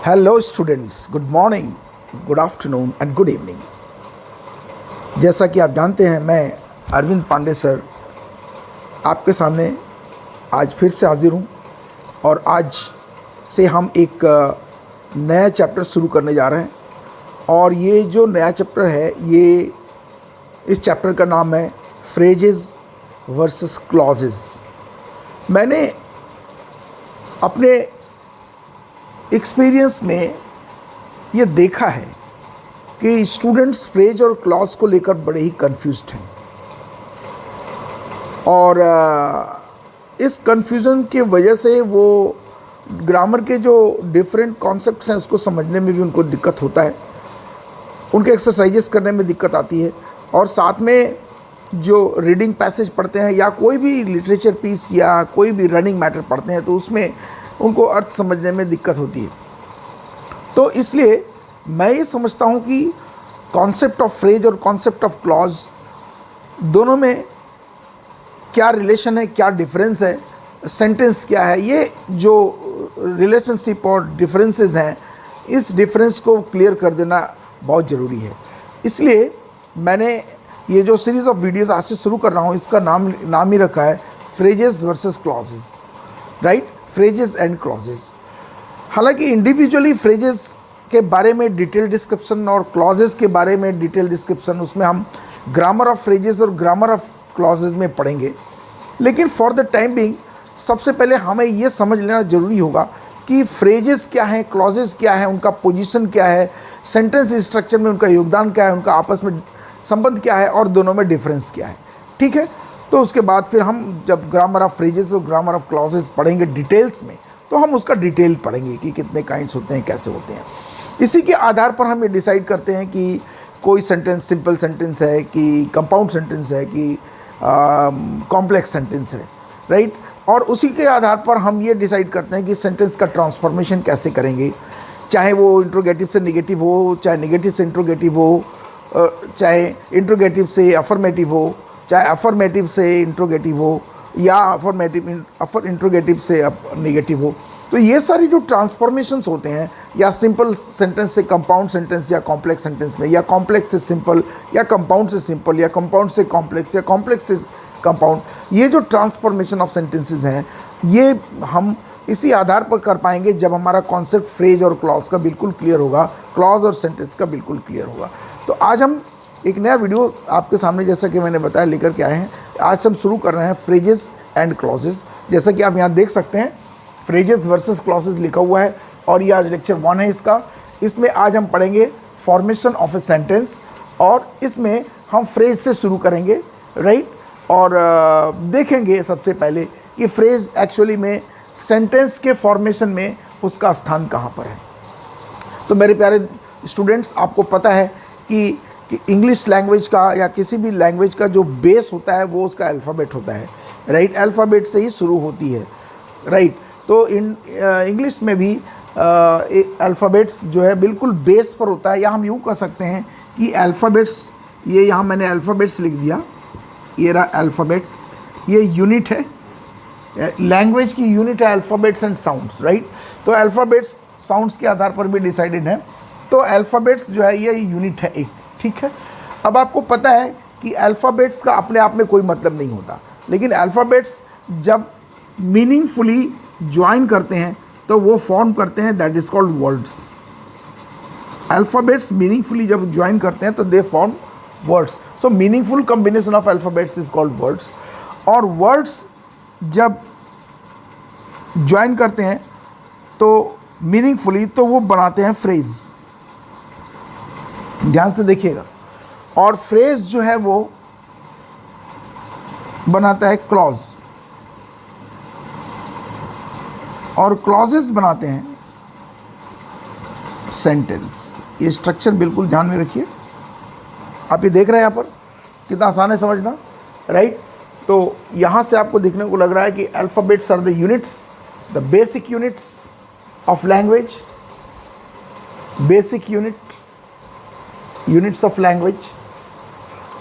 Hello students, good morning, good afternoon and good evening. जैसा कि आप जानते हैं, मैं अरविंद पांडे सर आपके सामने आज फिर से हाजिर हूँ और आज से हम एक नया चैप्टर शुरू करने जा रहे हैं। और ये जो नया चैप्टर है, ये इस चैप्टर का नाम है फ्रेजेस वर्सेस क्लॉजेस। मैंने अपने एक्सपीरियंस में ये देखा है कि स्टूडेंट्स फ्रेज और क्लॉज को लेकर बड़े ही कंफ्यूज्ड हैं और इस कंफ्यूजन की वजह से वो ग्रामर के जो डिफरेंट कॉन्सेप्ट्स हैं उसको समझने में भी उनको दिक्कत होता है, उनके एक्सरसाइजेस करने में दिक्कत आती है। और साथ में जो रीडिंग पैसेज पढ़ते हैं या कोई भी लिटरेचर पीस या कोई भी रनिंग मैटर पढ़ते हैं तो उसमें उनको अर्थ समझने में दिक्कत होती है। तो इसलिए मैं ये समझता हूँ कि कॉन्सेप्ट ऑफ फ्रेज और कॉन्सेप्ट ऑफ क्लॉज दोनों में क्या रिलेशन है, क्या डिफरेंस है, सेंटेंस क्या है, ये जो रिलेशनशिप और डिफरेंसेस हैं, इस डिफरेंस को क्लियर कर देना बहुत ज़रूरी है। इसलिए मैंने ये जो सीरीज़ ऑफ वीडियोस आज से शुरू कर रहा हूँ, इसका नाम ही रखा है phrases versus clauses, right, phrases and clauses. हालांकि इंडिविजुअली फ्रेजेस के बारे में डिटेल डिस्क्रिप्शन और क्लॉजेस के बारे में डिटेल डिस्क्रिप्शन उसमें हम ग्रामर ऑफ फ्रेजेस और ग्रामर ऑफ क्लॉजेस में पढ़ेंगे, लेकिन फॉर द टाइम बिंग सबसे पहले हमें ये समझ लेना ज़रूरी होगा कि फ्रेजेस क्या हैं, क्लॉजेस क्या हैं, उनका पोजीशन क्या है, सेंटेंस स्ट्रक्चर में उनका योगदान क्या है, उनका आपस में संबंध क्या है और दोनों में डिफरेंस क्या है। ठीक है, तो उसके बाद फिर हम जब ग्रामर ऑफ फ्रेजेस और ग्रामर ऑफ क्लॉजेस पढ़ेंगे डिटेल्स में, तो हम उसका डिटेल पढ़ेंगे कि कितने काइंड्स होते हैं, कैसे होते हैं। इसी के आधार पर हम ये डिसाइड करते हैं कि कोई सेंटेंस सिंपल सेंटेंस है कि कंपाउंड सेंटेंस है कि कॉम्प्लेक्स सेंटेंस है, राइट। और उसी के आधार पर हम ये डिसाइड करते हैं कि सेंटेंस का ट्रांसफॉर्मेशन कैसे करेंगे, चाहे वो इंट्रोगेटिव से नेगेटिव हो, चाहे नेगेटिव से इंट्रोगेटिव हो, चाहे इंट्रोगेटिव से अफर्मेटिव हो, चाहे अफर्मेटिव से इंट्रोगेटिव हो या इंट्रोगेटिव से नेगेटिव हो। तो ये सारी जो ट्रांसफॉर्मेशंस होते हैं, या सिंपल सेंटेंस से कंपाउंड सेंटेंस या कॉम्प्लेक्स सेंटेंस में, या कॉम्प्लेक्स से सिंपल या कंपाउंड से सिंपल या कंपाउंड से कॉम्प्लेक्स या कॉम्प्लेक्स से कंपाउंड, ये जो ट्रांसफॉर्मेशन ऑफ सेंटेंसेस हैं, ये हम इसी आधार पर कर पाएंगे जब हमारा कॉन्सेप्ट फ्रेज और क्लॉज का बिल्कुल क्लियर होगा, क्लॉज और सेंटेंस का बिल्कुल क्लियर होगा। तो आज हम एक नया वीडियो आपके सामने, जैसा कि मैंने बताया, लेकर के आए हैं। आज हम शुरू कर रहे हैं फ्रेजेस एंड क्लॉजेस। जैसा कि आप यहाँ देख सकते हैं, फ्रेजेस वर्सेस क्लॉजेस लिखा हुआ है और ये आज लेक्चर 1 है इसका। इसमें आज हम पढ़ेंगे फॉर्मेशन ऑफ ए सेंटेंस और इसमें हम फ्रेज से शुरू करेंगे, राइट। और देखेंगे सबसे पहले कि फ्रेज एक्चुअली में सेंटेंस के फॉर्मेशन में उसका स्थान कहाँ पर है। तो मेरे प्यारे स्टूडेंट्स, आपको पता है कि इंग्लिश लैंग्वेज का या किसी भी लैंग्वेज का जो बेस होता है वो उसका अल्फ़ाबेट होता है, राइट। अल्फ़ाबेट से ही शुरू होती है, राइट। तो इंग्लिश में भी अल्फ़ाबेट्स जो है बिल्कुल बेस पर होता है, या हम यूँ कह सकते हैं कि अल्फ़ाबेट्स, ये यहाँ मैंने अल्फ़ाबेट्स लिख दिया, ये रहा अल्फ़ाबेट्स, ये यूनिट है, लैंग्वेज की यूनिट है अल्फ़ाबेट्स एंड साउंड्स, राइट। तो अल्फ़ाबेट्स साउंड्स के आधार पर भी डिसाइडेड है। तो अल्फ़ाबेट्स जो है ये यूनिट है एक, ठीक है। अब आपको पता है कि अल्फ़ाबेट्स का अपने आप में कोई मतलब नहीं होता, लेकिन अल्फ़ाबेट्स जब मीनिंगफुली ज्वाइन करते हैं तो वो फॉर्म करते हैं, that is called words. Alphabets meaningfully जब ज्वाइन करते हैं तो they form words. So meaningful combination of alphabets is called words. और वर्ड्स जब ज्वाइन करते हैं तो मीनिंगफुली, तो वो बनाते हैं फ्रेज। ध्यान से देखिएगा। और फ्रेज जो है वो बनाता है क्लॉज, और क्लॉजेस बनाते हैं सेंटेंस। ये स्ट्रक्चर बिल्कुल ध्यान में रखिए। आप ये देख रहे हैं यहाँ पर, कितना आसान है समझना, राइट। तो यहाँ से आपको देखने को लग रहा है कि alphabets are the units, the basic units of language, basic units of language.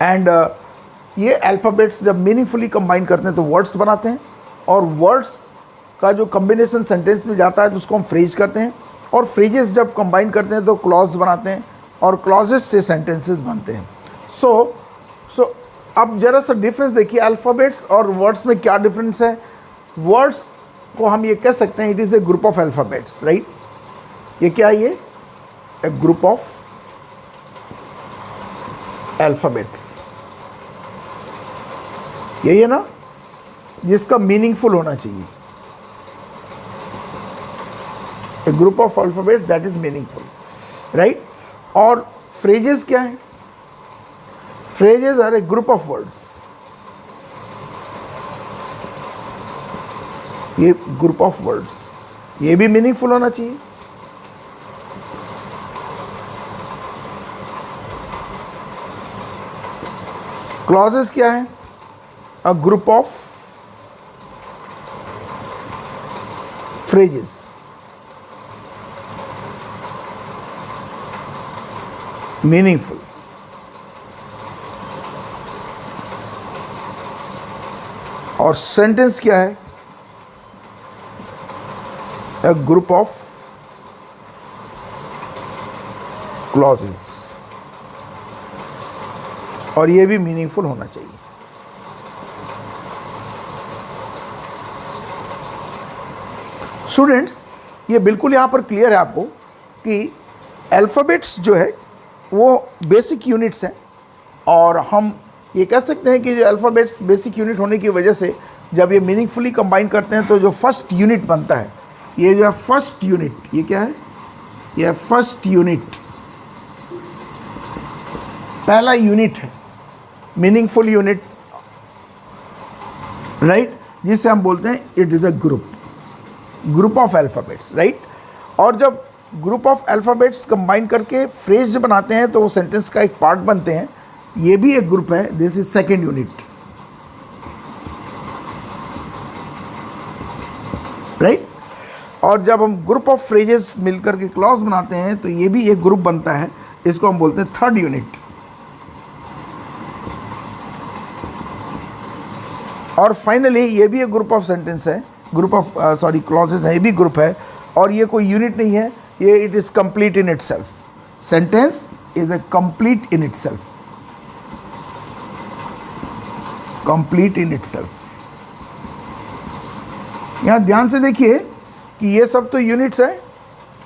And ये अल्फ़ाबेट्स जब मीनिंगफुली कंबाइन करते हैं तो वर्ड्स बनाते हैं, और वर्ड्स का जो कॉम्बिनेशन सेंटेंस में जाता है तो उसको हम फ्रेज कहते हैं। और फ्रेजेस जब कंबाइन करते हैं तो क्लॉज बनाते हैं और क्लॉजेस से सेंटेंसेस बनते हैं। सो अब जरा सा डिफरेंस देखिए, अल्फ़ाबेट्स और वर्ड्स में क्या डिफरेंस है। वर्ड्स को हम ये कह सकते हैं it is a group of alphabets, right. ये क्या है, ये ए ग्रुप ऑफ अल्फ़ाबेट्स, यही है ना, जिसका मीनिंगफुल होना चाहिए। A group of alphabets that is meaningful, right. और फ्रेजेस क्या है, phrases are a group of words, ये ग्रुप ऑफ वर्ड्स, ये भी मीनिंगफुल होना चाहिए। क्लॉजेस क्या है, a group of phrases, meaningful. और सेंटेंस क्या है, a group of clauses, और ये भी मीनिंगफुल होना चाहिए। स्टूडेंट्स, ये बिल्कुल यहाँ पर क्लियर है आपको कि अल्फ़ाबेट्स जो है वो बेसिक यूनिट्स हैं, और हम ये कह सकते हैं कि जो अल्फ़ाबेट्स बेसिक यूनिट होने की वजह से जब ये मीनिंगफुली कंबाइन करते हैं तो जो फर्स्ट यूनिट बनता है, ये जो है फर्स्ट यूनिट, ये क्या है, ये फर्स्ट यूनिट, पहला यूनिट है, मीनिंगफुल यूनिट, राइट, जिसे हम बोलते हैं it is a group of alphabets, right. और जब ग्रुप ऑफ अल्फ़ाबेट्स कंबाइन करके फ्रेज बनाते हैं तो वो सेंटेंस का एक पार्ट बनते हैं, ये भी एक ग्रुप है, this is second unit, right. और जब हम ग्रुप ऑफ फ्रेजेस मिलकर के क्लॉज बनाते हैं तो ये भी एक ग्रुप बनता है, इसको हम बोलते हैं थर्ड यूनिट। और फाइनली ये भी एक ग्रुप ऑफ सेंटेंस है, ग्रुप ऑफ क्लॉजेस है, ये भी ग्रुप है, और ये कोई यूनिट नहीं है, ये it is complete in itself, sentence is A complete in itself, complete in itself. यहाँ ध्यान से देखिए कि ये सब तो यूनिट्स हैं,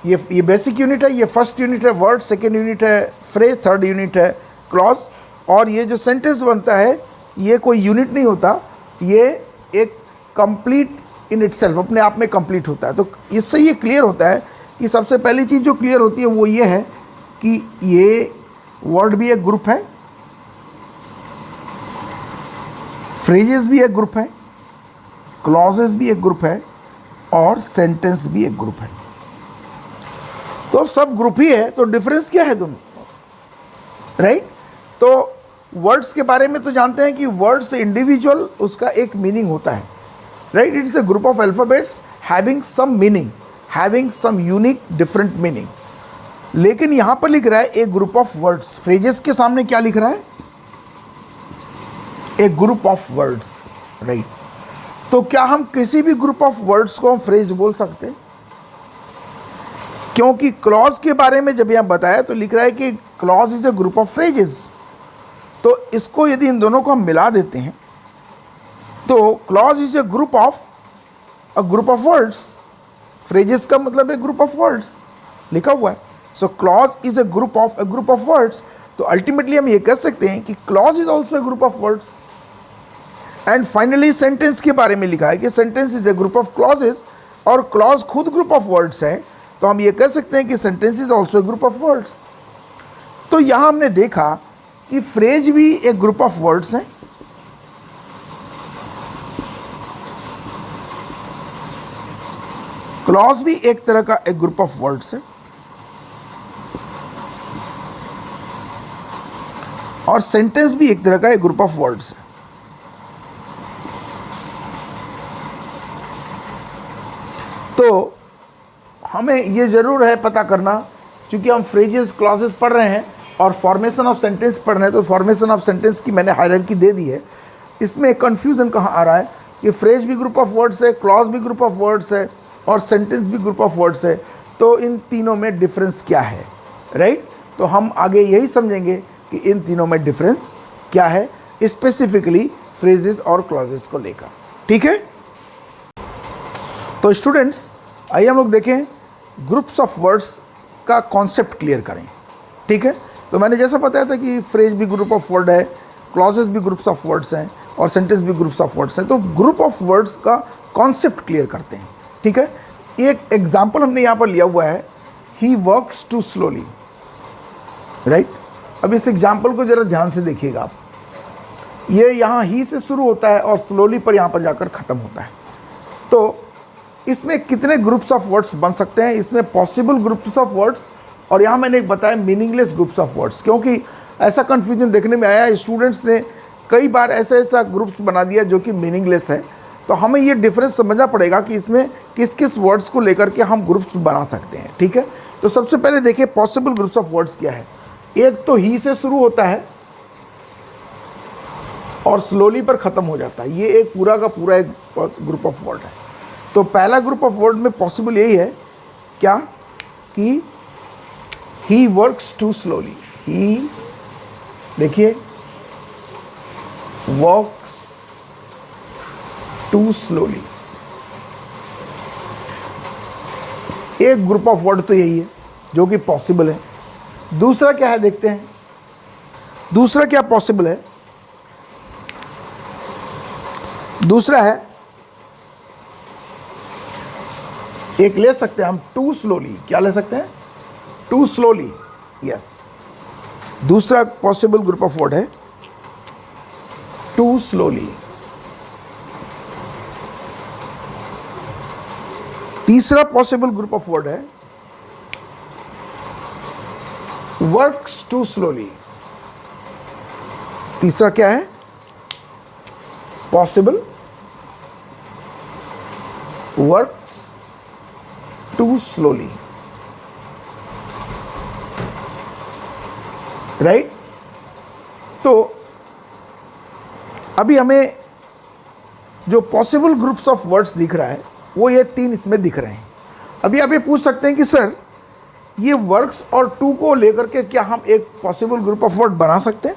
ये बेसिक यूनिट है, ये फर्स्ट यूनिट है वर्ड, सेकेंड यूनिट है फ्रेज, थर्ड यूनिट है क्लॉज, और ये जो सेंटेंस बनता है ये कोई यूनिट नहीं होता, ये एक कंप्लीट इन इटसेल्फ, अपने आप में कंप्लीट होता है। तो इससे ये क्लियर होता है कि सबसे पहली चीज़ जो क्लियर होती है वो ये है कि ये वर्ड भी एक ग्रुप है, फ्रेजेस भी एक ग्रुप है, क्लॉजेस भी एक ग्रुप है, और सेंटेंस भी एक ग्रुप है। तो अब सब ग्रुप ही है, तो डिफरेंस क्या है दोनों, राइट। तो वर्ड्स के बारे में तो जानते हैं कि वर्ड्स इंडिविजुअल उसका एक मीनिंग होता है, right. It is a group of alphabets having some meaning, having some unique different meaning. लेकिन यहाँ पर लिख रहा है एक ग्रुप ऑफ वर्ड्स, फ्रेजेस के सामने क्या लिख रहा है, ए ग्रुप ऑफ वर्ड्स, राइट। तो क्या हम किसी भी ग्रुप ऑफ वर्ड्स को हम फ्रेज बोल सकते हैं, क्योंकि क्लॉज के बारे में जब यहाँ बताया तो लिख रहा है कि clause is a group of phrases. तो इसको यदि इन दोनों को हम मिला देते हैं तो clause is a group of words, phrases का मतलब है ग्रुप ऑफ वर्ड्स लिखा हुआ है। So clause is a group of words. तो अल्टीमेटली हम ये कह सकते हैं कि clause is also a group of words. And finally sentence के बारे में लिखा है कि sentence is a group of clauses, और क्लॉज खुद ग्रुप ऑफ वर्ड्स है, तो हम ये कह सकते हैं कि sentence is also a group of words. तो यहाँ हमने देखा कि फ्रेज भी एक ग्रुप ऑफ वर्ड्स है, क्लॉज भी एक तरह का एक ग्रुप ऑफ वर्ड्स है, और सेंटेंस भी एक तरह का एक ग्रुप ऑफ वर्ड्स है। तो हमें ये ज़रूर है पता करना, क्योंकि हम फ्रेजेस क्लॉजेस पढ़ रहे हैं और फॉर्मेशन ऑफ सेंटेंस पढ़ रहे हैं, तो फॉर्मेशन ऑफ सेंटेंस की मैंने हायरार्की दे दी है। इसमें कन्फ्यूज़न कहाँ आ रहा है कि फ्रेज भी ग्रुप ऑफ वर्ड्स है, क्लॉज भी ग्रुप ऑफ वर्ड्स है, और सेंटेंस भी ग्रुप ऑफ वर्ड्स है। तो इन तीनों में डिफरेंस क्या है, राइट। तो हम आगे यही समझेंगे कि इन तीनों में डिफरेंस क्या है, स्पेसिफिकली फ्रेजेस और क्लॉजेस को लेकर, ठीक है। तो स्टूडेंट्स, आइए हम लोग देखें ग्रुप्स ऑफ वर्ड्स का कॉन्सेप्ट क्लियर करें, ठीक है। तो मैंने जैसा बताया था कि फ्रेज भी ग्रुप ऑफ वर्ड है, क्लॉजेस भी ग्रुप्स ऑफ वर्ड्स हैं और सेंटेंस भी ग्रुप्स ऑफ वर्ड्स हैं। तो ग्रुप ऑफ वर्ड्स का कॉन्सेप्ट क्लियर करते हैं, ठीक है। एक एग्जाम्पल हमने यहाँ पर लिया हुआ है, he works too slowly, right. अब इस एग्जाम्पल को जरा ध्यान से देखिएगा आप, ये यहाँ ही से शुरू होता है और स्लोली पर यहाँ पर जाकर ख़त्म होता है। तो इसमें कितने ग्रुप्स ऑफ वर्ड्स बन सकते हैं, इसमें पॉसिबल ग्रुप्स ऑफ वर्ड्स, और यहाँ मैंने एक बताया मीनिंगलेस ग्रुप्स ऑफ वर्ड्स, क्योंकि ऐसा कन्फ्यूजन देखने में आया, स्टूडेंट्स ने कई बार ऐसा ग्रुप्स बना दिया जो कि मीनिंगलेस है। तो हमें ये डिफरेंस समझना पड़ेगा कि इसमें किस किस वर्ड्स को लेकर के हम ग्रुप्स बना सकते हैं, ठीक है। तो सबसे पहले देखिए पॉसिबल ग्रुप्स ऑफ वर्ड्स क्या है। एक तो ही से शुरू होता है और स्लोली पर ख़त्म हो जाता है, ये एक पूरा का पूरा एक ग्रुप ऑफ वर्ड है। तो पहला ग्रुप ऑफ वर्ड में पॉसिबल यही है क्या, कि ही वर्क्स टू स्लोली, ही देखिए वर्क्स टू स्लोली, एक ग्रुप ऑफ वर्ड तो यही है जो कि पॉसिबल है। दूसरा क्या है देखते हैं, दूसरा क्या पॉसिबल है, दूसरा है एक ले सकते हैं हम टू स्लोली, क्या ले सकते हैं, टू स्लोली, यस। दूसरा पॉसिबल ग्रुप ऑफ वर्ड है टू स्लोली। तीसरा पॉसिबल ग्रुप ऑफ वर्ड है वर्क्स टू स्लोली। तीसरा क्या है, possible works too slowly, right. तो अभी हमें जो पॉसिबल ग्रुप्स ऑफ वर्ड्स दिख रहा है वो ये तीन इसमें दिख रहे हैं। अभी आप ये पूछ सकते हैं कि सर ये वर्क्स और टू को लेकर के क्या हम एक पॉसिबल ग्रुप ऑफ वर्ड बना सकते हैं।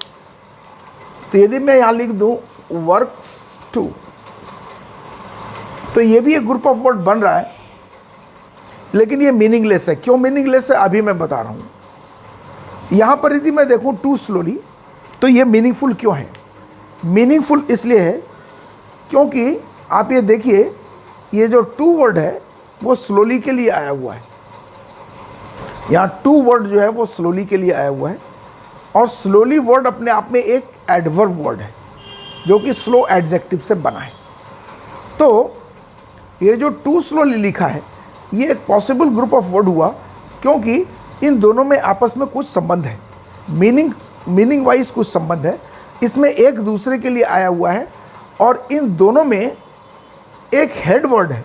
तो यदि मैं यहाँ लिख दूँ वर्क्स टू, तो ये भी एक ग्रुप ऑफ वर्ड बन रहा है, लेकिन ये मीनिंगलेस है। क्यों मीनिंगलेस है अभी मैं बता रहा हूँ। यहाँ पर यदि मैं देखूँ टू स्लोली, तो ये मीनिंगफुल क्यों है। मीनिंगफुल इसलिए है क्योंकि आप ये देखिए, ये जो टू वर्ड है वो स्लोली के लिए आया हुआ है। यहाँ टू वर्ड जो है वो स्लोली के लिए आया हुआ है, और स्लोली वर्ड अपने आप में एक एडवर्ब वर्ड है जो कि स्लो एडजेक्टिव से बना है। तो ये जो टू स्लोली लिखा है ये एक पॉसिबल ग्रुप ऑफ वर्ड हुआ, क्योंकि इन दोनों में आपस में कुछ संबंध है, मीनिंग वाइज कुछ संबंध है। इसमें एक दूसरे के लिए आया हुआ है, और इन दोनों में एक हेड वर्ड है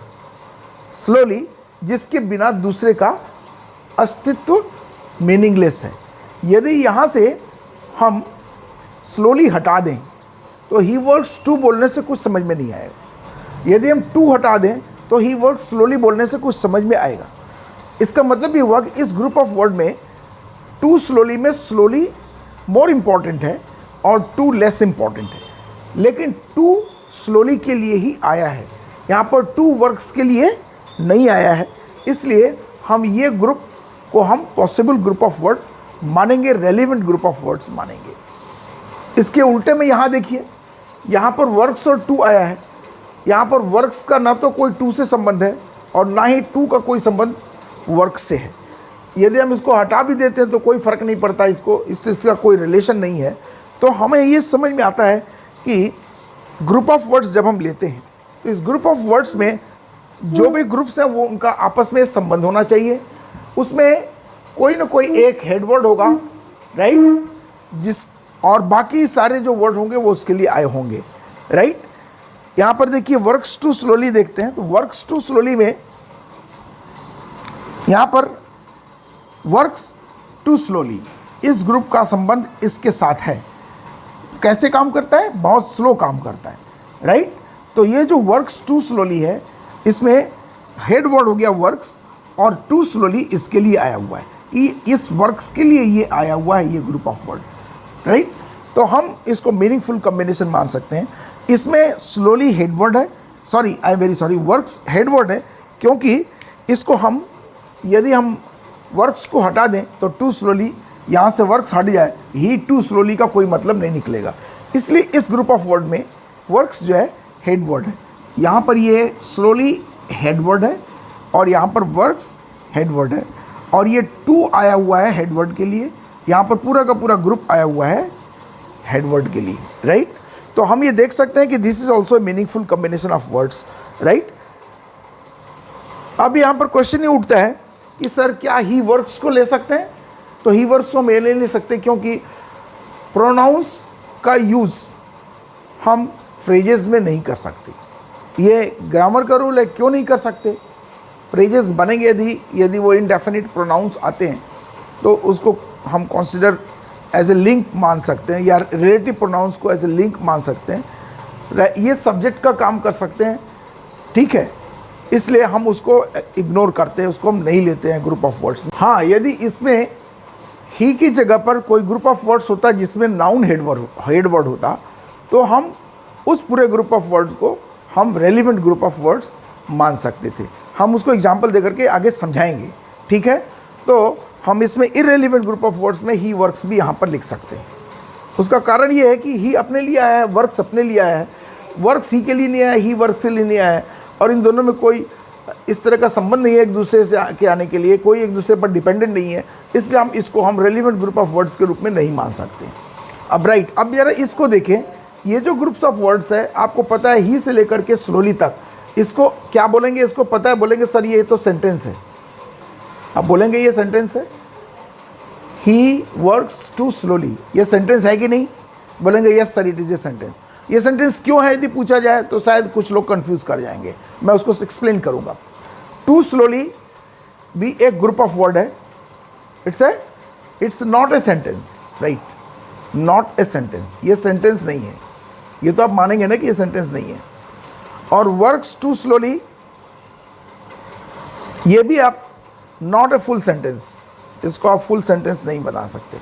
स्लोली, जिसके बिना दूसरे का अस्तित्व मीनिंगलेस है। यदि यहाँ से हम स्लोली हटा दें तो ही वर्क्स टू बोलने से कुछ समझ में नहीं आएगा। यदि हम टू हटा दें तो ही वर्क्स स्लोली बोलने से कुछ समझ में आएगा। इसका मतलब ये हुआ कि इस ग्रुप ऑफ वर्ड में टू स्लोली में स्लोली मोर इम्पॉर्टेंट है और टू लेस इम्पॉर्टेंट है, लेकिन टू स्लोली के लिए ही आया है, यहाँ पर टू वर्क्स के लिए नहीं आया है। इसलिए हम ये ग्रुप को हम पॉसिबल ग्रुप ऑफ वर्ड मानेंगे, रेलिवेंट ग्रुप ऑफ वर्ड्स मानेंगे। इसके उल्टे में यहाँ देखिए, यहाँ पर वर्क्स और टू आया है। यहाँ पर वर्क्स का ना तो कोई टू से संबंध है और ना ही टू का कोई संबंध वर्क से है। यदि हम इसको हटा भी देते हैं तो कोई फ़र्क नहीं पड़ता, इससे इसका कोई रिलेशन नहीं है। तो हमें ये समझ में आता है कि ग्रुप ऑफ वर्ड्स जब हम लेते हैं तो इस ग्रुप ऑफ वर्ड्स में जो भी ग्रुप्स हैं वो उनका आपस में संबंध होना चाहिए। उसमें कोई ना कोई एक हेड वर्ड होगा, राइट, और बाकी सारे जो वर्ड होंगे वो उसके लिए आए होंगे, राइट। यहाँ पर देखिए वर्क्स टू स्लोली देखते हैं, तो वर्क्स टू स्लोली में यहाँ पर वर्क्स टू स्लोली इस ग्रुप का संबंध इसके साथ है। कैसे काम करता है, बहुत स्लो काम करता है, राइट। तो ये जो वर्क्स टू स्लोली है इसमें हेड वर्ड हो गया वर्क्स और टू स्लोली इसके लिए आया हुआ है, कि इस वर्क्स के लिए ये आया हुआ है, ये ग्रुप ऑफ वर्ड, राइट। तो हम इसको मीनिंगफुल कॉम्बिनेशन मान सकते हैं। इसमें स्लोली हेड वर्ड है, sorry I am very sorry, works head word है, क्योंकि इसको हम, यदि हम वर्क्स को हटा दें तो टू स्लोली, यहाँ से वर्क्स हट जाए, ही टू स्लोली का कोई मतलब नहीं निकलेगा। इसलिए इस ग्रुप ऑफ वर्ड में वर्क्स जो है हेड वर्ड है, यहाँ पर ये स्लोली हेड वर्ड है और यहाँ पर वर्क्स हेड वर्ड है, और ये टू आया हुआ है हेड वर्ड के लिए, यहाँ पर पूरा का पूरा ग्रुप आया हुआ है हेड वर्ड के लिए, राइट। तो हम ये देख सकते हैं कि this is also meaningful combination of words, right. अब यहाँ पर क्वेश्चन ये उठता है कि सर क्या ही वर्क्स को ले सकते हैं? तो ही वर्क्स को हम ले नहीं सकते, क्योंकि प्रोनाउंस का यूज़ हम फ्रेजेस में नहीं कर सकते। ये ग्रामर का रूल है, क्यों नहीं कर सकते? फ्रेजेस बनेंगे यदि वो इनडेफिनिट प्रोनाउंस आते हैं तो उसको हम कंसिडर एज ए लिंक मान सकते हैं, या रिलेटिव प्रोनाउंस को एज ए लिंक मान सकते हैं, ये सब्जेक्ट का काम कर सकते हैं, ठीक है। इसलिए हम उसको इग्नोर करते हैं, उसको हम नहीं लेते हैं ग्रुप ऑफ वर्ड्स में। हाँ, यदि इसमें ही की जगह पर कोई ग्रुप ऑफ वर्ड्स होता जिसमें नाउन हेड वर्ड होता, तो हम उस पूरे ग्रुप ऑफ वर्ड्स को हम रेलिवेंट ग्रुप ऑफ वर्ड्स मान सकते थे। हम उसको एग्जाम्पल दे करके आगे समझाएंगे, ठीक है। तो हम इसमें इररेलिवेंट ग्रुप ऑफ वर्ड्स में ही वर्क्स भी यहाँ पर लिख सकते हैं। उसका कारण ये है कि ही अपने लिए आया है, वर्क्स अपने लिए आया है, वर्क्स ही के लिए नहीं आया, ही वर्क्स के लिए नहीं आया है, और इन दोनों में कोई इस तरह का संबंध नहीं है एक दूसरे से के आने के लिए, कोई एक दूसरे पर डिपेंडेंट नहीं है, इसलिए हम इसको हम रेलिवेंट ग्रुप ऑफ वर्ड्स के रूप में नहीं मान सकते। अब राइट, अब जरा इसको देखें, ये जो ग्रुप्स ऑफ वर्ड्स है, आपको पता है ही से लेकर के स्लोली तक, इसको क्या बोलेंगे? इसको पता है, बोलेंगे सर ये तो सेंटेंस है। अब बोलेंगे ये सेंटेंस है, ही वर्क्स टू स्लोली, ये सेंटेंस है कि नहीं? बोलेंगे yes sir it is a sentence. ये सेंटेंस क्यों है यदि पूछा जाए तो शायद कुछ लोग कंफ्यूज कर जाएंगे, मैं उसको एक्सप्लेन करूंगा। टू स्लोली भी एक ग्रुप ऑफ वर्ड है, it's not a sentence, right, not a sentence, ये सेंटेंस नहीं है, ये तो आप मानेंगे ना कि ये सेंटेंस नहीं है। और वर्क्स टू स्लोली, ये भी आप नॉट ए फुल सेंटेंस, इसको आप फुल सेंटेंस नहीं बना सकते।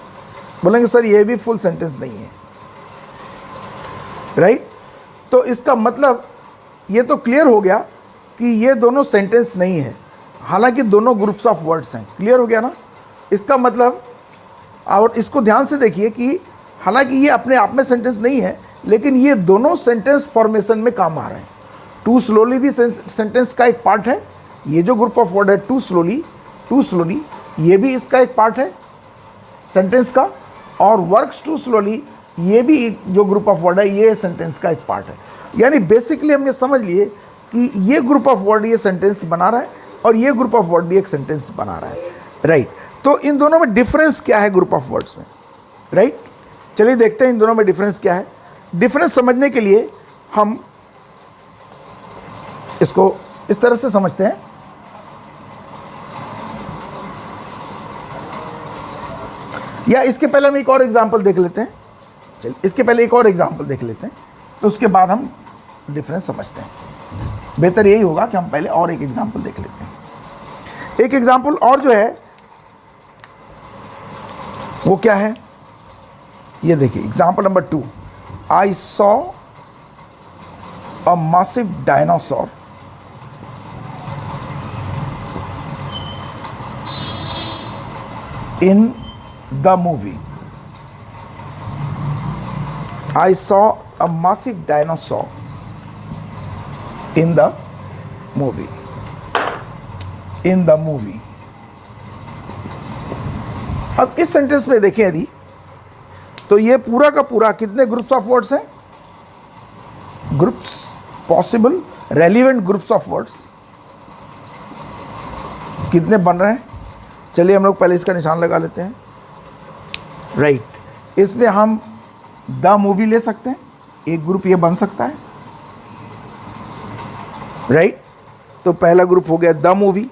बोलेंगे सर ये भी फुल सेंटेंस नहीं है, राइट। तो इसका मतलब ये तो क्लियर हो गया कि ये दोनों सेंटेंस नहीं है, हालांकि दोनों ग्रुप्स ऑफ वर्ड्स हैं। क्लियर हो गया ना इसका मतलब? और इसको ध्यान से देखिए कि हालांकि ये अपने आप में सेंटेंस नहीं है, लेकिन ये दोनों सेंटेंस फॉर्मेशन में काम आ रहे हैं। टू स्लोली भी सेंटेंस का एक पार्ट है, ये जो ग्रुप ऑफ वर्ड है टू स्लोली ये भी इसका एक पार्ट है सेंटेंस का, और वर्क्स टू स्लोली ये भी जो ग्रुप ऑफ वर्ड है ये सेंटेंस का एक पार्ट है। यानी बेसिकली हम ये समझ लिए कि ये ग्रुप ऑफ वर्ड ये सेंटेंस बना रहा है और ये ग्रुप ऑफ वर्ड भी एक सेंटेंस बना रहा है, राइट। तो इन दोनों में डिफरेंस क्या है ग्रुप ऑफ वर्ड्स में, राइट। चलिए देखते हैं इन दोनों में डिफरेंस क्या है। डिफरेंस समझने के लिए हम इसको इस तरह से समझते हैं, या इसके पहले हम एक और एग्जांपल देख लेते हैं। चलिए इसके पहले एक और एग्जांपल देख लेते हैं, तो उसके बाद हम डिफरेंस समझते हैं। बेहतर यही होगा कि हम पहले और एक एग्जांपल देख लेते हैं। एक एग्जांपल और जो है वो क्या है, ये देखिए example number 2। I saw a massive dinosaur in the movie. I saw a massive dinosaur in the movie. In the movie. अब इस सेंटेंस में देखें यदि, तो ये पूरा का पूरा कितने ग्रुप्स ऑफ वर्ड्स हैं? Groups, possible relevant groups of words कितने बन रहे हैं? चलिए हम लोग पहले इसका निशान लगा लेते हैं, राइट। इसमें हम द मूवी ले सकते हैं, एक ग्रुप ये बन सकता है, राइट। तो पहला ग्रुप हो गया द मूवी,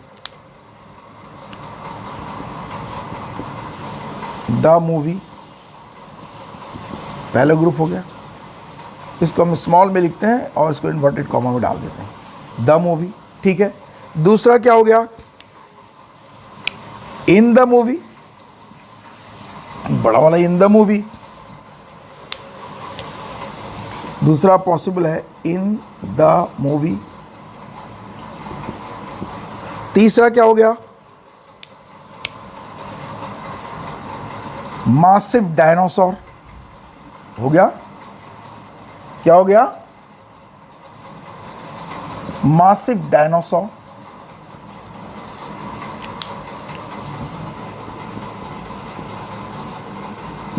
पहला ग्रुप हो गया। इसको हम स्मॉल में लिखते हैं और इसको इन्वर्टेड कॉमा में डाल देते हैं, द मूवी, ठीक है। दूसरा क्या हो गया? इन द मूवी, बड़ा वाला इन द मूवी। दूसरा पॉसिबल है इन द मूवी। तीसरा क्या हो गया? मासिव डायनासोर हो गया। क्या हो गया? Massive dinosaur.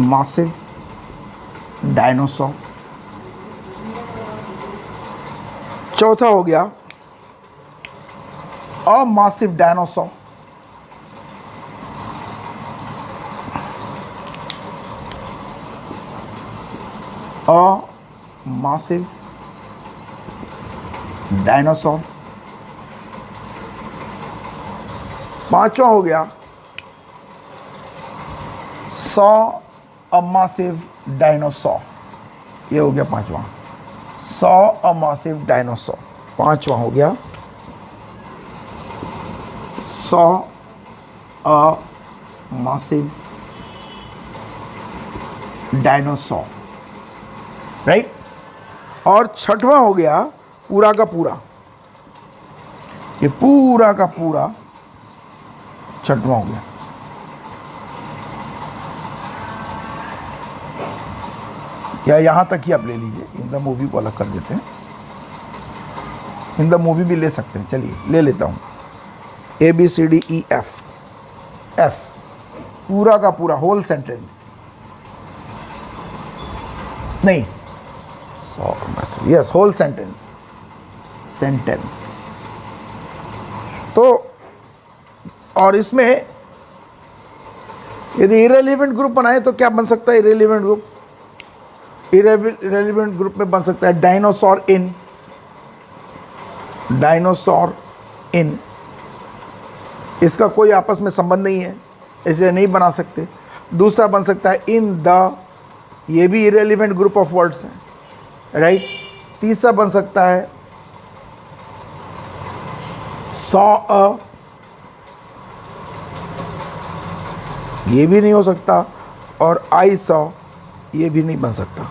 Massive dinosaur. चौथा हो गया अ मासिव डायनासोर। अ मासिव डायनासोर। पांचवा हो गया सॉ अ मासिव डायनासोर। ये हो गया पांचवा, सॉ अ मासिव डायनासोर। पांचवा हो गया saw a massive dinosaur, right. और छठवां हो गया पूरा का पूरा, ये पूरा का पूरा छठवां हो गया। या यहां तक ही आप ले लीजिए, इन द मूवी को अलग कर देते हैं। इन द मूवी भी ले सकते हैं, चलिए ले लेता हूं। ABCDEF, एफ पूरा का पूरा होल सेंटेंस, नहीं यस होल सेंटेंस, सेंटेंस। तो और इसमें यदि इरेलीवेंट ग्रुप बनाए तो क्या बन सकता है? इरेलीवेंट ग्रुप, इरेलीवेंट ग्रुप में बन सकता है डायनासोर इन, डायनासोर इन। इसका कोई आपस में संबंध नहीं है, इसलिए नहीं बना सकते। दूसरा बन सकता है इन द, ये भी इरेलीवेंट ग्रुप ऑफ वर्ड्स हैं, राइट। तीसरा बन सकता है सॉ अ, ये भी नहीं हो सकता। और आई सॉ, ये भी नहीं बन सकता।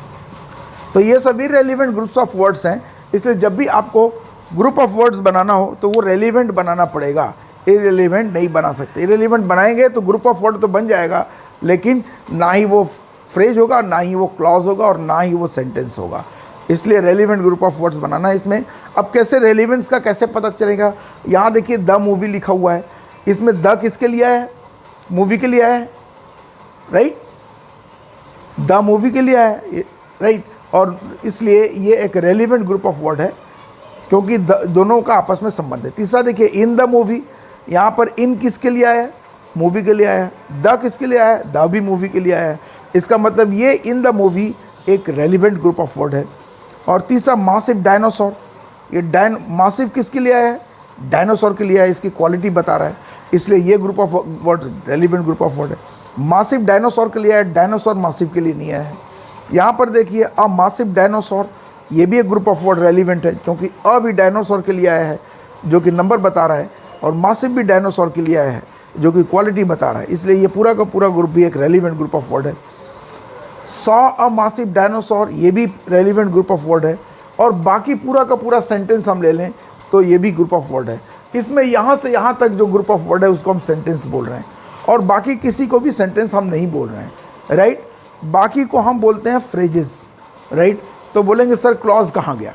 तो ये सभी रेलिवेंट ग्रुप्स ऑफ वर्ड्स हैं, इसलिए जब भी आपको ग्रुप ऑफ वर्ड्स बनाना हो तो वो रेलिवेंट बनाना पड़ेगा, इरेलीवेंट नहीं बना सकते। इरेलीवेंट बनाएंगे तो ग्रुप ऑफ वर्ड तो बन जाएगा, लेकिन ना ही वो फ्रेज होगा, ना ही वो क्लॉज होगा, और ना ही वो सेंटेंस होगा। इसलिए रेलिवेंट ग्रुप ऑफ वर्ड्स बनाना है इसमें। अब कैसे रेलिवेंस का कैसे पता चलेगा? यहाँ देखिए द मूवी लिखा हुआ है, इसमें द किसके लिए है? मूवी के लिए है, राइट। द मूवी के लिए है, राइट। और इसलिए ये एक रेलिवेंट ग्रुप ऑफ वर्ड है, क्योंकि दोनों का आपस में संबंध है। तीसरा देखिए इन द मूवी, यहाँ पर इन किसके लिए आया है? मूवी के लिए आया है। द किसके लिए आया है? द भी मूवी के लिए आया है। इसका मतलब ये इन द मूवी एक रेलिवेंट ग्रुप ऑफ वर्ड है। और तीसरा मासिव डायनासोर, ये मासिव किसके लिए आया है? डायनासोर के लिए आया है, इसकी क्वालिटी बता रहा है, इसलिए ये group of word relevant group of word है। मासिव डायनासोर के लिए आया है, डायनासोर मासिव के लिए नहीं आया है। यहाँ पर देखिए अ मासिव डायनासोर, ये भी एक ग्रुप ऑफ वर्ड रेलिवेंट है, क्योंकि अ भी डायनासोर के लिए आया है जो कि नंबर बता रहा है, और मासिव भी डायनासोर के लिए आया है जो कि क्वालिटी बता रहा है, इसलिए ये पूरा का पूरा ग्रुप भी एक रेलिवेंट ग्रुप ऑफ वर्ड है। सॉ अ मासिव डायनासोर, ये भी रेलिवेंट ग्रुप ऑफ वर्ड है। और बाकी पूरा का पूरा सेंटेंस हम ले लें तो ये भी ग्रुप ऑफ वर्ड है। इसमें यहाँ से यहाँ तक जो ग्रुप ऑफ वर्ड है उसको हम सेंटेंस बोल रहे हैं, और बाकी किसी को भी सेंटेंस हम नहीं बोल रहे हैं, राइट। बाकी को हम बोलते हैं फ्रेजेस, राइट। तो बोलेंगे सर क्लॉज कहाँ गया?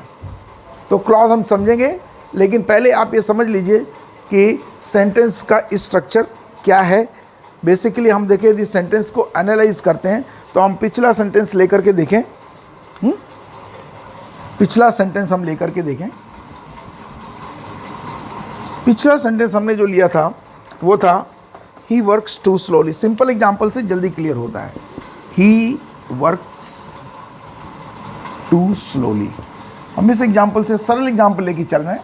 तो क्लॉज हम समझेंगे, लेकिन पहले आप ये समझ लीजिए कि सेंटेंस का स्ट्रक्चर क्या है। बेसिकली हम देखें यदि सेंटेंस को एनालाइज करते हैं तो हम पिछला सेंटेंस लेकर के देखें, पिछला सेंटेंस हम लेकर के देखें। पिछला सेंटेंस हमने जो लिया था वो था he works too slowly. Simple example से जल्दी क्लियर होता है। He works too slowly. हम इस एग्जाम्पल से सरल एग्जाम्पल लेके चल रहे हैं,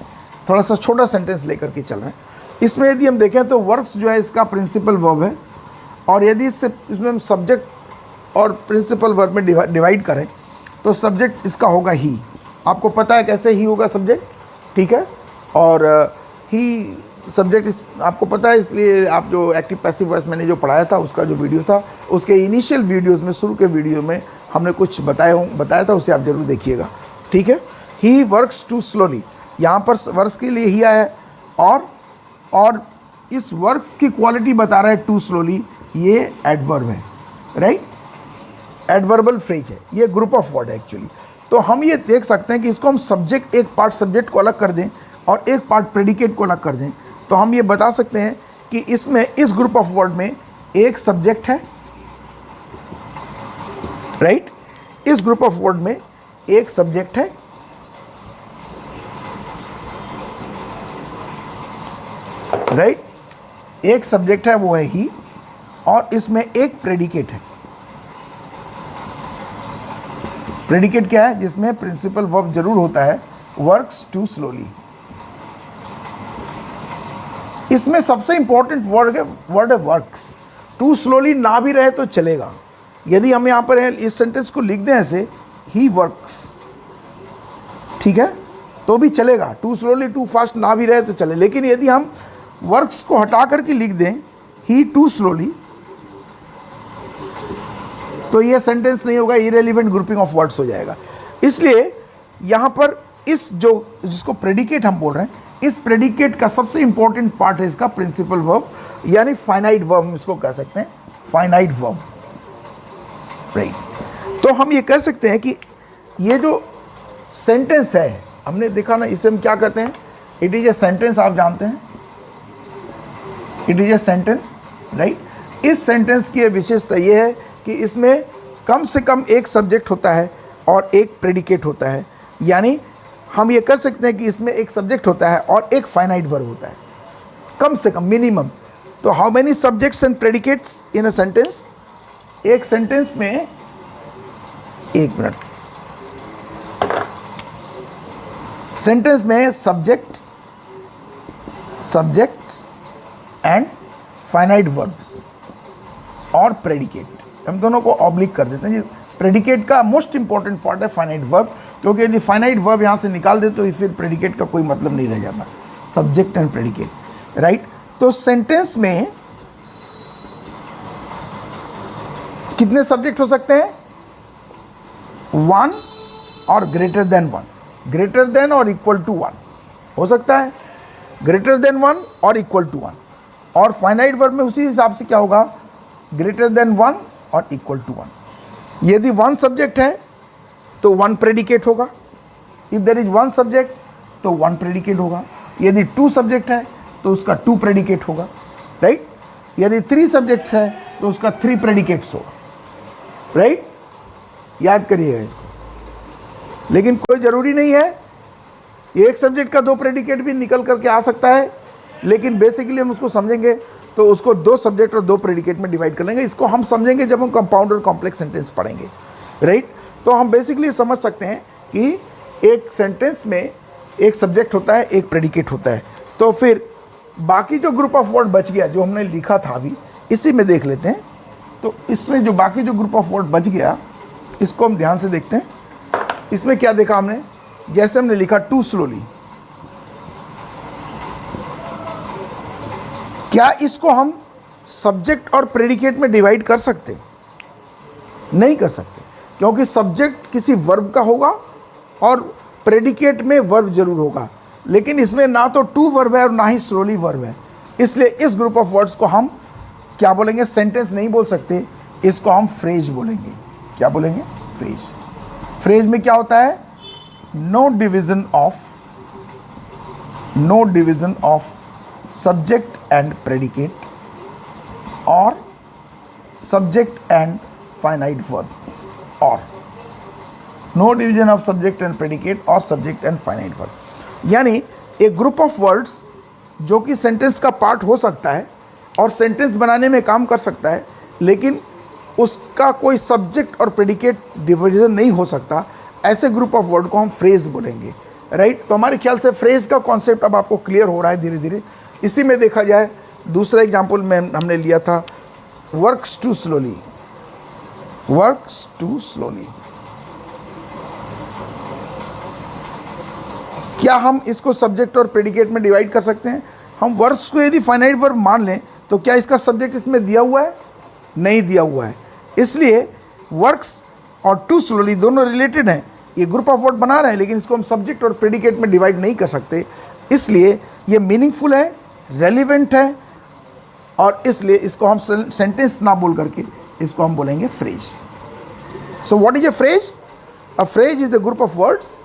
थोड़ा सा छोटा सेंटेंस लेकर के चल रहे हैं। इसमें यदि हम देखें तो वर्क्स जो है इसका प्रिंसिपल वर्ब है, और यदि इसमें हम सब्जेक्ट और प्रिंसिपल वर्ब में डिवाइड करें तो सब्जेक्ट इसका होगा ही। आपको पता है कैसे ही होगा सब्जेक्ट, ठीक है। और ही सब्जेक्ट आपको पता है, इसलिए आप जो एक्टिव पैसिव वॉइस मैंने जो पढ़ाया था उसका जो वीडियो था, उसके इनिशियल वीडियोस में, शुरू के वीडियो में हमने कुछ बताया था, उसे आप जरूर देखिएगा, ठीक है। ही वर्क्स टू स्लोली, यहाँ पर वर्क्स के लिए ही आया है, और इस वर्क्स की क्वालिटी बता रहा है टू स्लोली, ये एडवर्ब है, राइट, एडवर्बल फ्रेज है, ये ग्रुप ऑफ वर्ड है एक्चुअली। तो हम ये देख सकते हैं कि इसको हम सब्जेक्ट, एक पार्ट सब्जेक्ट को अलग कर दें और एक पार्ट प्रेडिकेट को अलग कर दें, तो हम ये बता सकते हैं कि इसमें, इस ग्रुप ऑफ वर्ड में एक सब्जेक्ट है, राइट, इस ग्रुप ऑफ वर्ड में एक सब्जेक्ट है, राइट, एक सब्जेक्ट है, वो है ही, और इसमें एक प्रेडिकेट है। प्रेडिकेट क्या है? जिसमें प्रिंसिपल वर्ब जरूर होता है, वर्क्स टू स्लोली। इसमें सबसे इंपॉर्टेंट वर्ड है वर्क्स। टू स्लोली ना भी रहे तो चलेगा। यदि हम यहां पर इस सेंटेंस को लिख दें ऐसे, ही वर्क्स, ठीक है, तो भी चलेगा। टू स्लोली, टू फास्ट ना भी रहे तो चले। लेकिन यदि हम वर्क्स को हटा करके लिख दें ही टू स्लोली, तो ये सेंटेंस नहीं होगा, इररिलेवेंट ग्रुपिंग ऑफ वर्ड्स हो जाएगा। इसलिए यहां पर इस जो जिसको प्रेडिकेट हम बोल रहे हैं, इस प्रेडिकेट का सबसे इंपॉर्टेंट पार्ट है इसका प्रिंसिपल वर्ब, यानी फाइनाइट वर्ब, हम इसको कह सकते हैं फाइनाइट वर्ब, राइट। तो हम ये कह सकते हैं कि ये जो सेंटेंस है, हमने देखा ना, इसे हम क्या कहते हैं? इट इज ए सेंटेंस, आप जानते हैं, it is a sentence, right. इस सेंटेंस की विशेषता यह है कि इसमें कम से कम एक सब्जेक्ट होता है और एक प्रेडिकेट होता है, यानी हम ये कह सकते हैं कि इसमें एक सब्जेक्ट होता है और एक फाइनाइट वर्ब होता है, कम से कम, मिनिमम। तो how many subjects and predicates in a sentence? एक सेंटेंस में, एक मिनट, सेंटेंस में सब्जेक्ट्स एंड फाइनाइट वर्ब्स और प्रेडिकेट, हम दोनों को ऑब्लिक कर देते हैं। प्रेडिकेट का मोस्ट इंपॉर्टेंट पार्ट है फाइनाइट वर्ब, क्योंकि यदि फाइनाइट वर्ब यहाँ से निकाल दे तो फिर प्रेडिकेट का कोई मतलब नहीं रह जाता। Subject and predicate, right. तो सेंटेंस में कितने सब्जेक्ट हो सकते हैं? वन और greater than one, greater than और इक्वल टू वन हो सकता है, ग्रेटर देन वन और इक्वल टू वन। और फाइनाइट वर्ब में उसी हिसाब से क्या होगा? ग्रेटर देन वन और इक्वल टू वन। यदि वन सब्जेक्ट है तो वन प्रेडिकेट होगा, if there is one subject तो वन प्रेडिकेट होगा। यदि टू सब्जेक्ट है तो उसका टू प्रेडिकेट होगा, राइट। यदि थ्री सब्जेक्ट्स है तो उसका थ्री प्रेडिकेट्स होगा, राइट। याद करिएगा इसको। लेकिन कोई ज़रूरी नहीं है, एक सब्जेक्ट का दो प्रेडिकेट भी निकल करके आ सकता है, लेकिन बेसिकली हम उसको समझेंगे तो उसको दो सब्जेक्ट और दो प्रेडिकेट में डिवाइड कर लेंगे। इसको हम समझेंगे जब हम कंपाउंड और कॉम्प्लेक्स सेंटेंस पढ़ेंगे, राइट। तो हम बेसिकली समझ सकते हैं कि एक सेंटेंस में एक सब्जेक्ट होता है, एक प्रेडिकेट होता है। तो फिर बाकी जो ग्रुप ऑफ वर्ड बच गया, जो हमने लिखा था अभी, इसी में देख लेते हैं। तो इसमें जो बाकी जो ग्रुप ऑफ वर्ड बच गया, इसको हम ध्यान से देखते हैं। इसमें क्या देखा हमने? जैसे हमने लिखा टू स्लोली, क्या इसको हम सब्जेक्ट और प्रेडिकेट में डिवाइड कर सकते? नहीं कर सकते, क्योंकि सब्जेक्ट किसी वर्ब का होगा और प्रेडिकेट में वर्ब जरूर होगा। लेकिन इसमें ना तो टू वर्ब है और ना ही स्लोली वर्ब है, इसलिए इस ग्रुप ऑफ वर्ड्स को हम क्या बोलेंगे? सेंटेंस नहीं बोल सकते, इसको हम फ्रेज बोलेंगे। क्या बोलेंगे? फ्रेज। फ्रेज में क्या होता है? No division of subject and predicate और सब्जेक्ट एंड फाइनाइट वर्ब, और no division of subject and predicate और सब्जेक्ट एंड फाइनाइट वर्ब। यानी एक ग्रुप ऑफ वर्ड्स जो कि सेंटेंस का पार्ट हो सकता है और सेंटेंस बनाने में काम कर सकता है, लेकिन उसका कोई सब्जेक्ट और प्रेडिकेट डिवीजन नहीं हो सकता, ऐसे ग्रुप ऑफ वर्ड को हम फ्रेज बोलेंगे, राइट। तो हमारे ख्याल से फ्रेज का कॉन्सेप्ट अब आपको क्लियर हो रहा है धीरे धीरे। इसी में देखा जाए, दूसरा एग्जाम्पल में हमने लिया था works too slowly, works too slowly. क्या हम इसको सब्जेक्ट और प्रेडिकेट में डिवाइड कर सकते हैं? हम वर्ब्स को यदि फाइनाइट वर्ब मान लें तो क्या इसका सब्जेक्ट इसमें दिया हुआ है? नहीं दिया हुआ है। इसलिए वर्क्स और टू स्लोली दोनों रिलेटेड हैं। ये ग्रुप ऑफ वर्ड बना रहे हैं, लेकिन इसको हम सब्जेक्ट और प्रेडिकेट में डिवाइड नहीं कर सकते। इसलिए ये मीनिंगफुल है, रेलिवेंट है, और इसलिए इसको हम सेंटेंस ना बोल करके इसको हम बोलेंगे phrase. So what is a phrase? A phrase is a group of words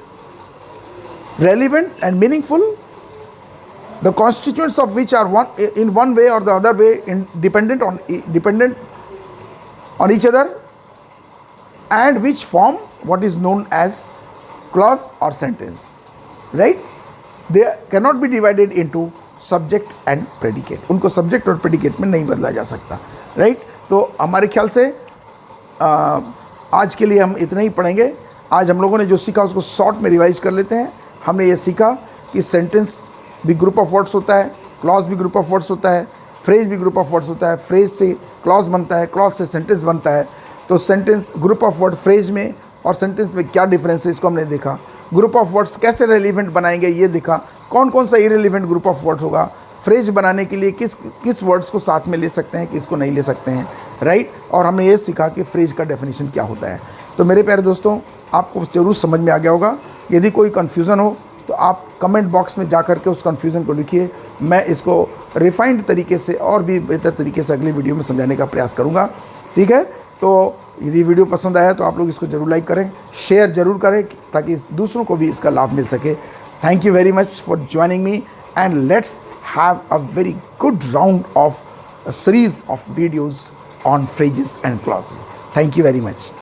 relevant and meaningful, the constituents of which are in one way or the other way dependent on each other, and which form what is known as clause or sentence, right? They cannot be divided into subject and predicate. उनको subject और predicate में नहीं बदला जा सकता, right? तो हमारे ख्याल से आज के लिए हम इतना ही पढ़ेंगे। आज हम लोगों ने जो सीखा उसको शॉर्ट में रिवाइज कर लेते हैं। हमने ये सीखा कि सेंटेंस भी ग्रुप ऑफ वर्ड्स होता है, क्लॉज भी ग्रुप ऑफ वर्ड्स होता है, फ्रेज भी ग्रुप ऑफ वर्ड्स होता है, फ्रेज से क्लॉज बनता है, क्लॉज से सेंटेंस बनता है। तो sentence group of word phrase में और सेंटेंस में क्या डिफरेंस है इसको हमने देखा। ग्रुप ऑफ वर्ड्स कैसे रेलिवेंट बनाएंगे ये देखा। कौन कौन सा इरेलीवेंट ग्रुप ऑफ वर्ड्स होगा, फ्रेज बनाने के लिए किस वर्ड्स को साथ में ले सकते हैं, किसको नहीं ले सकते हैं, राइट। और हमने ये सीखा कि फ्रेज का डेफिनेशन क्या होता है। तो मेरे प्यारे दोस्तों, आपको ज़रूर समझ में आ गया होगा। यदि कोई कन्फ्यूज़न हो तो आप कमेंट बॉक्स में जा कर के उस कन्फ्यूज़न को लिखिए। मैं इसको रिफाइंड तरीके से और भी बेहतर तरीके से अगली वीडियो में समझाने का प्रयास करूँगा, ठीक है। तो यदि वीडियो पसंद आया तो आप लोग इसको ज़रूर लाइक करें, शेयर ज़रूर करें, ताकि दूसरों को भी इसका लाभ मिल सके। Thank you very much for joining me, and let's have a very good round of a series of videos on phrases and clause. Thank you very much.